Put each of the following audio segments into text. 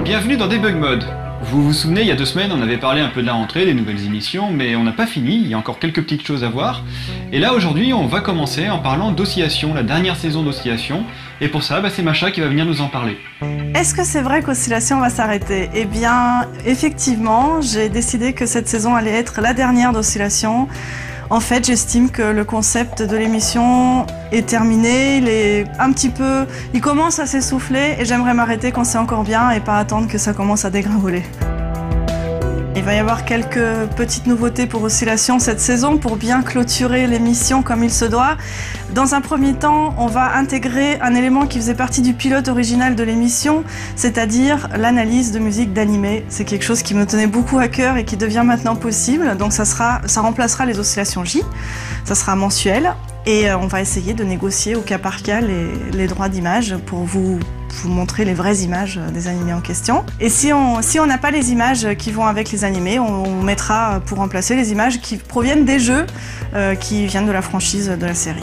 Bienvenue dans Debug Mode. Vous vous souvenez, il y a 2 semaines, on avait parlé un peu de la rentrée, des nouvelles émissions, mais on n'a pas fini, il y a encore quelques petites choses à voir. Et là, aujourd'hui, on va commencer en parlant d'Oscillation, la dernière saison d'Oscillation. Et pour ça, c'est Macha qui va venir nous en parler. Est-ce que c'est vrai qu'Oscillation va s'arrêter? Eh bien, effectivement, j'ai décidé que cette saison allait être la dernière d'Oscillation. En fait, j'estime que le concept de l'émission est terminé, il commence à s'essouffler et j'aimerais m'arrêter quand c'est encore bien et pas attendre que ça commence à dégringoler. Il va y avoir quelques petites nouveautés pour Oscillation cette saison pour bien clôturer l'émission comme il se doit. Dans un premier temps, on va intégrer un élément qui faisait partie du pilote original de l'émission, c'est-à-dire l'analyse de musique d'animé. C'est quelque chose qui me tenait beaucoup à cœur et qui devient maintenant possible. Donc ça remplacera les Oscillations J, ça sera mensuel. Et on va essayer de négocier au cas par cas les droits d'image pour vous montrer les vraies images des animés en question. Et si on n'a pas les images qui vont avec les animés, on mettra pour remplacer les images qui proviennent des jeux qui viennent de la franchise de la série.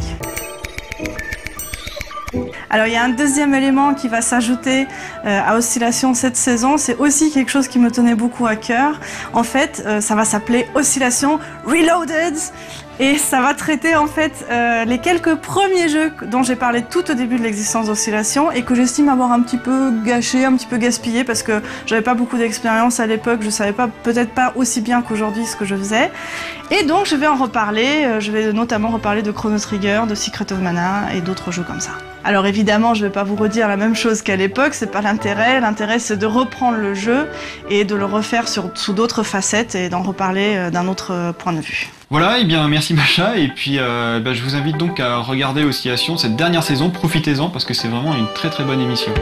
Alors il y a un deuxième élément qui va s'ajouter à Oscillation cette saison, c'est aussi quelque chose qui me tenait beaucoup à cœur. En fait, ça va s'appeler Oscillation Reloaded et ça va traiter en fait les quelques premiers jeux dont j'ai parlé tout au début de l'existence d'Oscillation et que j'estime avoir un petit peu gâché, un petit peu gaspillé parce que j'avais pas beaucoup d'expérience à l'époque, je savais peut-être pas aussi bien qu'aujourd'hui ce que je faisais. Et donc je vais en reparler, je vais notamment reparler de Chrono Trigger, de Secret of Mana et d'autres jeux comme ça. Alors évidemment, je vais pas vous redire la même chose qu'à l'époque, c'est pas l'intérêt. L'intérêt c'est de reprendre le jeu et de le refaire sous d'autres facettes et d'en reparler d'un autre point de vue. Voilà, et bien merci Macha, et puis je vous invite donc à regarder Oscillation, cette dernière saison, profitez-en parce que c'est vraiment une très très bonne émission.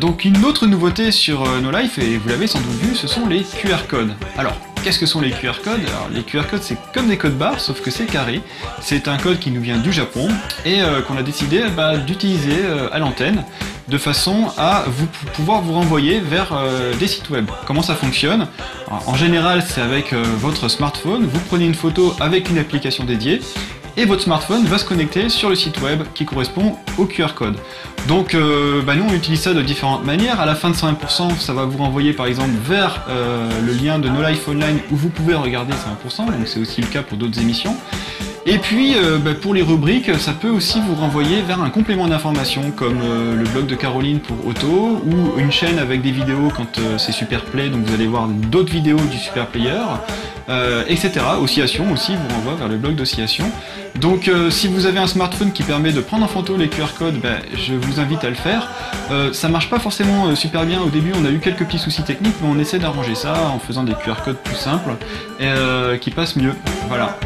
Donc une autre nouveauté sur No Life, et vous l'avez sans doute vu, ce sont les QR codes. Alors, qu'est-ce que sont les QR codes? Alors, les QR codes c'est comme des codes barres, sauf que c'est carré. C'est un code qui nous vient du Japon et qu'on a décidé d'utiliser à l'antenne de façon à pouvoir vous renvoyer vers des sites web. Comment ça fonctionne? Alors, en général, c'est avec votre smartphone, vous prenez une photo avec une application dédiée et votre smartphone va se connecter sur le site web qui correspond au QR code. Donc nous on utilise ça de différentes manières. À la fin de 101%, ça va vous renvoyer par exemple vers le lien de No Life Online où vous pouvez regarder 101%, donc c'est aussi le cas pour d'autres émissions. Et puis pour les rubriques, ça peut aussi vous renvoyer vers un complément d'information comme le blog de Caroline pour Auto ou une chaîne avec des vidéos quand c'est Super Play, donc vous allez voir d'autres vidéos du Super Player, etc. Oscillation aussi vous renvoie vers le blog d'Oscillation. Donc si vous avez un smartphone qui permet de prendre en photo les QR codes, je vous invite à le faire. Ça marche pas forcément super bien au début, on a eu quelques petits soucis techniques, mais on essaie d'arranger ça en faisant des QR codes plus simples et qui passent mieux. Voilà.